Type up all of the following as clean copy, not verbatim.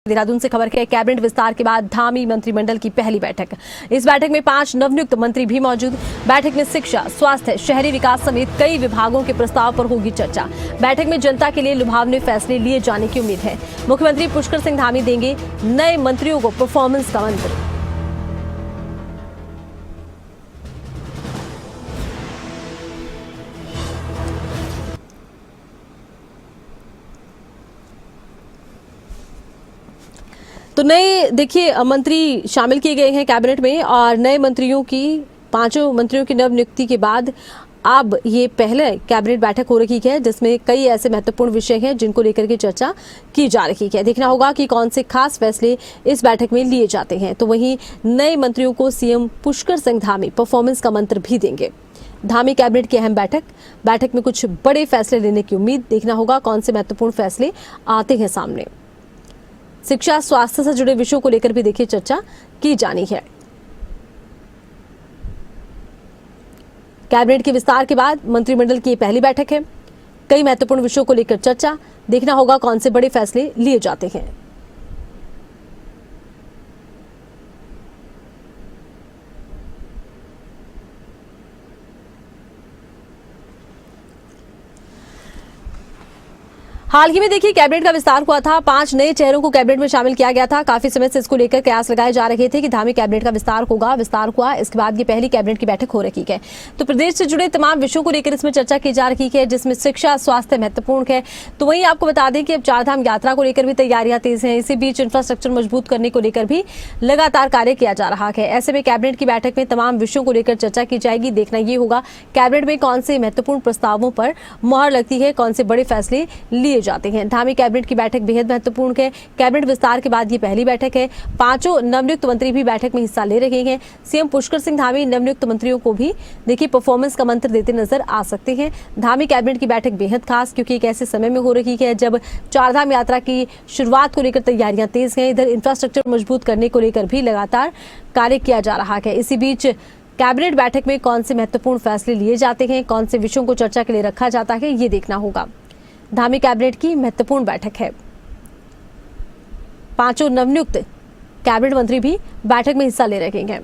देहरादून से खबर है। कैबिनेट विस्तार के बाद धामी मंत्रिमंडल की पहली बैठक। इस बैठक में 5 नवनियुक्त मंत्री भी मौजूद। बैठक में शिक्षा, स्वास्थ्य, शहरी विकास समेत कई विभागों के प्रस्ताव पर होगी चर्चा। बैठक में जनता के लिए लुभावने फैसले लिए जाने की उम्मीद है। मुख्यमंत्री पुष्कर सिंह धामी देंगे नए मंत्रियों को परफॉर्मेंस का मंत्र। तो नए देखिए मंत्री शामिल किए गए हैं कैबिनेट में और नए मंत्रियों की 5 मंत्रियों की नव नियुक्ति के बाद अब ये पहले कैबिनेट बैठक हो रही है जिसमें कई ऐसे महत्वपूर्ण विषय हैं जिनको लेकर के चर्चा की जा रही है। देखना होगा कि कौन से खास फैसले इस बैठक में लिए जाते हैं। तो वहीं नए मंत्रियों को सीएम पुष्कर सिंह धामी परफॉर्मेंस का मंत्र भी देंगे। धामी कैबिनेट की अहम बैठक में कुछ बड़े फैसले लेने की उम्मीद। देखना होगा कौन से महत्वपूर्ण फैसले आते हैं सामने। शिक्षा, स्वास्थ्य से जुड़े विषयों को लेकर भी देखिए चर्चा की जानी है। कैबिनेट के विस्तार के बाद मंत्रिमंडल की पहली बैठक है। कई महत्वपूर्ण विषयों को लेकर चर्चा। देखना होगा कौन से बड़े फैसले लिए जाते हैं। हाल ही में देखिए कैबिनेट का विस्तार हुआ था। 5 नए चेहरों को कैबिनेट में शामिल किया गया था। काफी समय से इसको लेकर कयास लगाए जा रहे थे कि धामी कैबिनेट का विस्तार होगा। विस्तार हुआ, इसके बाद ये पहली कैबिनेट की बैठक हो रही है। तो प्रदेश से जुड़े तमाम विषयों को लेकर इसमें चर्चा की जा रही है जिसमें शिक्षा, स्वास्थ्य महत्वपूर्ण है। तो वहीं आपको बता दें कि अब चारधाम यात्रा को लेकर भी तैयारियां तेज हैं। इसी बीच इंफ्रास्ट्रक्चर मजबूत करने को लेकर भी लगातार कार्य किया जा रहा है। ऐसे में कैबिनेट की बैठक में तमाम विषयों को लेकर चर्चा की जाएगी। देखना ये होगा कैबिनेट में कौन से महत्वपूर्ण प्रस्तावों पर मुहर लगती है, कौन से बड़े फैसले लिए जाते हैं। धामी कैबिनेट की बैठक बेहद महत्वपूर्ण है। कैबिनेट विस्तार के बाद ये पहली बैठक है। 5 नवनियुक्त मंत्री भी बैठक में हिस्सा ले रहे हैं। सीएम पुष्कर सिंह धामी नवनियुक्त मंत्रियों को भी देखिए परफॉर्मेंस का मंत्र देते नजर आ सकते हैं। धामी कैबिनेट की बैठक बेहद खास क्योंकि एक ऐसे समय में हो रही है जब चारधाम यात्रा की शुरुआत को लेकर तैयारियां तेज हैं। इधर इंफ्रास्ट्रक्चर मजबूत करने को लेकर भी लगातार कार्य किया जा रहा है। इसी बीच कैबिनेट बैठक में कौन से महत्वपूर्ण फैसले लिए जाते हैं, कौन से विषयों को चर्चा के लिए रखा जाता है, ये देखना होगा। धामी कैबिनेट की महत्वपूर्ण बैठक है। 5 नवनियुक्त कैबिनेट मंत्री भी बैठक में हिस्सा ले रहे हैं।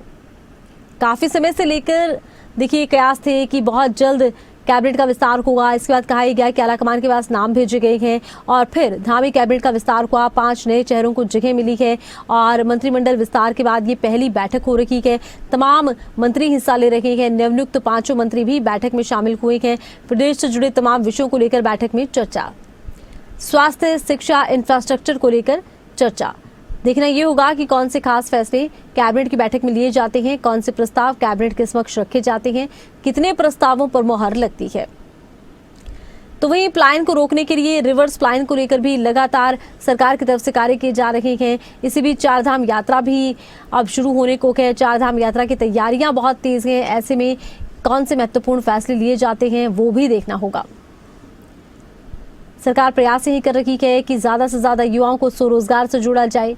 काफी समय से लेकर देखिए कयास थे कि बहुत जल्द कैबिनेट का विस्तार होगा। इसके बाद कहा गया कि आलाकमान के पास नाम भेजे गए हैं और फिर धामी कैबिनेट का विस्तार हुआ। 5 नए चेहरों को जगह मिली है और मंत्रिमंडल विस्तार के बाद ये पहली बैठक हो रही है। तमाम मंत्री हिस्सा ले रहे हैं। नवनियुक्त 5 मंत्री भी बैठक में शामिल हुए हैं। प्रदेश से जुड़े तमाम विषयों को लेकर बैठक में चर्चा। स्वास्थ्य, शिक्षा, इंफ्रास्ट्रक्चर को लेकर चर्चा। देखना ये होगा कि कौन से खास फैसले कैबिनेट की बैठक में लिए जाते हैं, कौन से प्रस्ताव कैबिनेट के समक्ष रखे जाते हैं, कितने प्रस्तावों पर मुहर लगती है। तो वहीं पलायन को रोकने के लिए रिवर्स पलायन को लेकर भी लगातार सरकार की तरफ से कार्य किए जा रहे हैं। इसी बीच चारधाम यात्रा भी अब शुरू होने को है। चारधाम यात्रा की तैयारियां बहुत तेज हैं। ऐसे में कौन से महत्वपूर्ण फैसले लिए जाते हैं वो भी देखना होगा। सरकार प्रयास यही कर रही है कि ज्यादा से ज्यादा युवाओं को स्वरोजगार से जोड़ा जाए,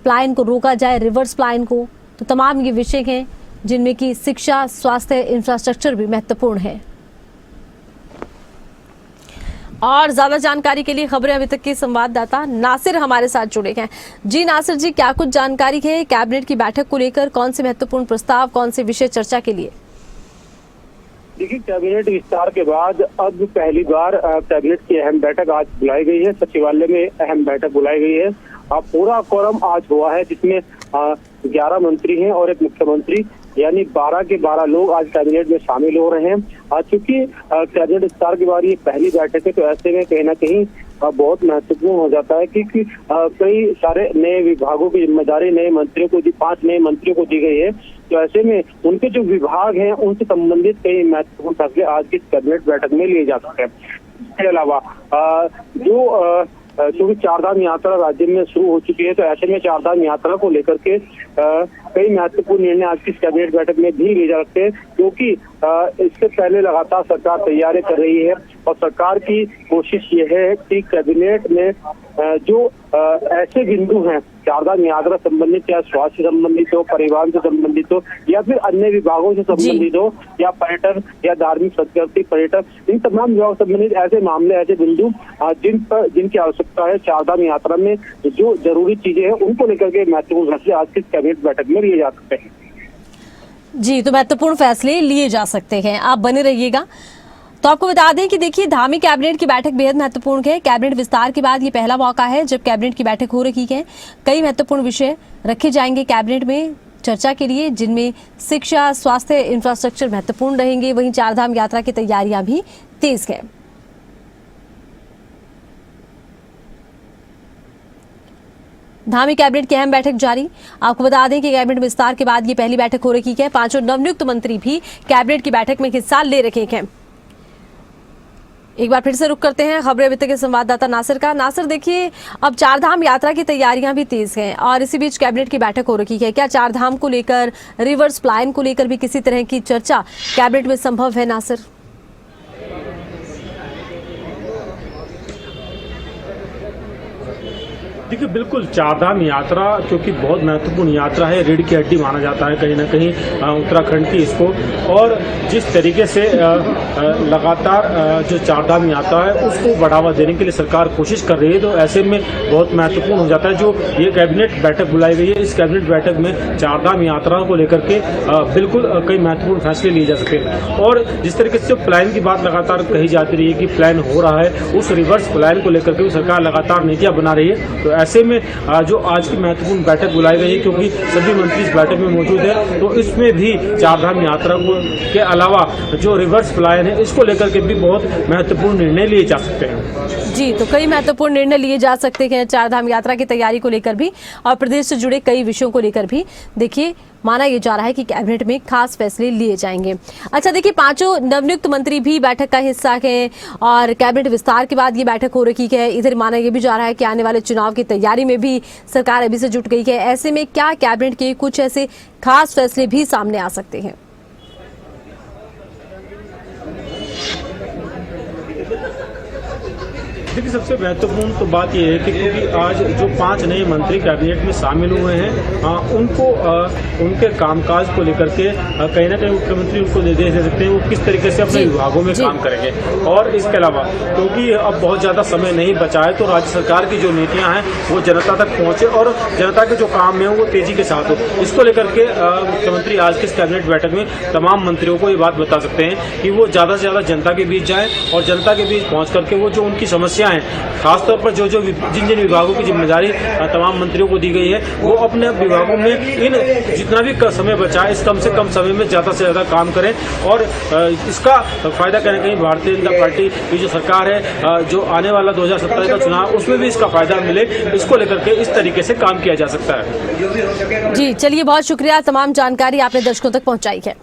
पलायन को रोका जाए, रिवर्स पलायन को। तो तमाम ये विषय हैं जिनमें कि शिक्षा, स्वास्थ्य, इंफ्रास्ट्रक्चर भी महत्वपूर्ण है। और ज्यादा जानकारी के लिए खबरें अभी तक के संवाददाता नासिर हमारे साथ जुड़े हैं। जी नासिर जी, क्या कुछ जानकारी है कैबिनेट की बैठक को लेकर? कौन से महत्वपूर्ण प्रस्ताव, कौन से विषय चर्चा के लिए? देखिए, कैबिनेट विस्तार के बाद अब पहली बार कैबिनेट की अहम बैठक आज बुलाई गई है। सचिवालय में अहम बैठक बुलाई गई है। पूरा कोरम आज हुआ है जिसमें 11 मंत्री हैं और एक मुख्यमंत्री, यानी 12 के 12 लोग आज कैबिनेट में शामिल हो रहे हैं। चूंकि कैबिनेट विस्तार के बाद ये पहली बैठक है तो ऐसे में कहीं ना कहीं बहुत महत्वपूर्ण हो जाता है क्योंकि कई सारे नए विभागों की जिम्मेदारी नए मंत्रियों को 5 नए मंत्रियों को दी गई है। तो ऐसे में उनके जो विभाग हैं उनसे संबंधित कई महत्वपूर्ण फैसले आज की कैबिनेट बैठक में लिए जा सकते हैं। इसके अलावा क्योंकि चारधाम यात्रा राज्य में शुरू हो चुकी है तो ऐसे में चारधाम यात्रा को लेकर के कई महत्वपूर्ण निर्णय आज की कैबिनेट बैठक में भी लिए जा सकते हैं क्योंकि इससे पहले लगातार सरकार तैयारी कर रही है। और सरकार की कोशिश ये है कि कैबिनेट में जो ऐसे बिंदु हैं, चारधाम यात्रा संबंधित या स्वास्थ्य संबंधित हो, परिवहन से संबंधित हो या फिर अन्य विभागों से संबंधित हो या पर्यटन या धार्मिक संस्कृति पर्यटन, इन तमाम विभागों से संबंधित ऐसे मामले, ऐसे बिंदु जिनकी आवश्यकता है चारधाम यात्रा में जो जरूरी चीजें हैं उनको लेकर के महत्वपूर्ण फैसले आज की कैबिनेट बैठक में लिए जा सकते हैं। जी, तो महत्वपूर्ण फैसले लिए जा सकते हैं, आप बने रहिएगा। तो आपको बता दें कि देखिए, धामी कैबिनेट की बैठक बेहद महत्वपूर्ण है। कैबिनेट विस्तार के बाद ये पहला मौका है जब कैबिनेट की बैठक हो रही है। कई महत्वपूर्ण विषय रखे जाएंगे कैबिनेट में चर्चा के लिए, जिनमें शिक्षा, स्वास्थ्य, इंफ्रास्ट्रक्चर महत्वपूर्ण रहेंगे। वहीं चारधाम यात्रा की तैयारियां भी तेज है। धामी कैबिनेट की अहम बैठक जारी। आपको बता दें कि कैबिनेट विस्तार के बाद ये पहली बैठक हो रही है। 5 नवनियुक्त मंत्री भी कैबिनेट की बैठक में हिस्सा ले रहे हैं। एक बार फिर से रुक करते हैं खबरें वित्त के संवाददाता नासिर का। नासिर, देखिए, अब चारधाम यात्रा की तैयारियां भी तेज हैं और इसी बीच कैबिनेट की बैठक हो रही है। क्या चारधाम को लेकर, रिवर्स प्लान को लेकर भी किसी तरह की चर्चा कैबिनेट में संभव है, नासिर? देखिए, बिल्कुल चारधाम यात्रा क्योंकि बहुत महत्वपूर्ण यात्रा है, रीढ़ की हड्डी माना जाता है कहीं ना कहीं उत्तराखंड की इसको, और जिस तरीके से लगातार जो चारधाम यात्रा है उसको बढ़ावा देने के लिए सरकार कोशिश कर रही है, तो ऐसे में बहुत महत्वपूर्ण हो जाता है जो ये कैबिनेट बैठक बुलाई गई है। इस कैबिनेट बैठक में चारधाम यात्रा को लेकर के बिल्कुल कई महत्वपूर्ण फैसले लिए जा सकते हैं। और जिस तरीके से प्लान की बात लगातार कही जाती रही है कि प्लान हो रहा है, उस रिवर्स प्लान को लेकर के सरकार लगातार नीतियां बना रही है। तो ऐसे में जो आज की महत्वपूर्ण बैठक बुलाई गई है, क्योंकि सभी मंत्री इस बैठक में मौजूद है, तो इसमें भी चारधाम यात्रा के अलावा जो रिवर्स प्लान है इसको लेकर के भी बहुत महत्वपूर्ण निर्णय लिए जा सकते हैं। जी, तो कई महत्वपूर्ण निर्णय लिए जा सकते हैं चारधाम यात्रा की तैयारी को लेकर भी और प्रदेश से जुड़े कई विषयों को लेकर भी। देखिए, माना यह जा रहा है कि कैबिनेट में खास फैसले लिए जाएंगे। अच्छा, देखिए, 5 नवनियुक्त मंत्री भी बैठक का हिस्सा हैं और कैबिनेट विस्तार के बाद ये बैठक हो रही है। इधर माना यह भी जा रहा है कि आने वाले चुनाव की तैयारी में भी सरकार अभी से जुट गई है। ऐसे में क्या कैबिनेट के कुछ ऐसे खास फैसले भी सामने आ सकते हैं? देखिए, सबसे महत्वपूर्ण तो बात यह है कि क्योंकि आज जो 5 नए मंत्री कैबिनेट में शामिल हुए हैं उनको उनके कामकाज को लेकर के कहीं ना कहीं मुख्यमंत्री उनको निर्देश दे सकते हैं वो किस तरीके से अपने विभागों में काम करेंगे। और इसके अलावा क्योंकि अब बहुत ज्यादा समय नहीं बचा है, तो राज्य सरकार की जो नीतियां हैं वो जनता तक पहुंचे और जनता के जो काम है वो तेजी के साथ हो। इसको लेकर के मुख्यमंत्री आज की इस कैबिनेट बैठक में तमाम मंत्रियों को ये बात बता सकते हैं कि वो ज्यादा से ज्यादा जनता के बीच जाएं और जनता के बीच पहुंच करके वो जो उनकी समस्या है, खासतौर पर जो जिन विभागों की जिम्मेदारी तमाम मंत्रियों को दी गई है, वो अपने विभागों में इन जितना भी समय बचा है इस कम से कम समय में ज्यादा से ज्यादा काम करें। और इसका फायदा कहीं ना कहीं भारतीय जनता पार्टी की जो सरकार है, जो आने वाला 2027 का चुनाव उसमें भी इसका फायदा मिले, इसको लेकर के इस तरीके से काम किया जा सकता है। जी, चलिए, बहुत शुक्रिया, तमाम जानकारी आपने दर्शकों तक पहुंचाई है।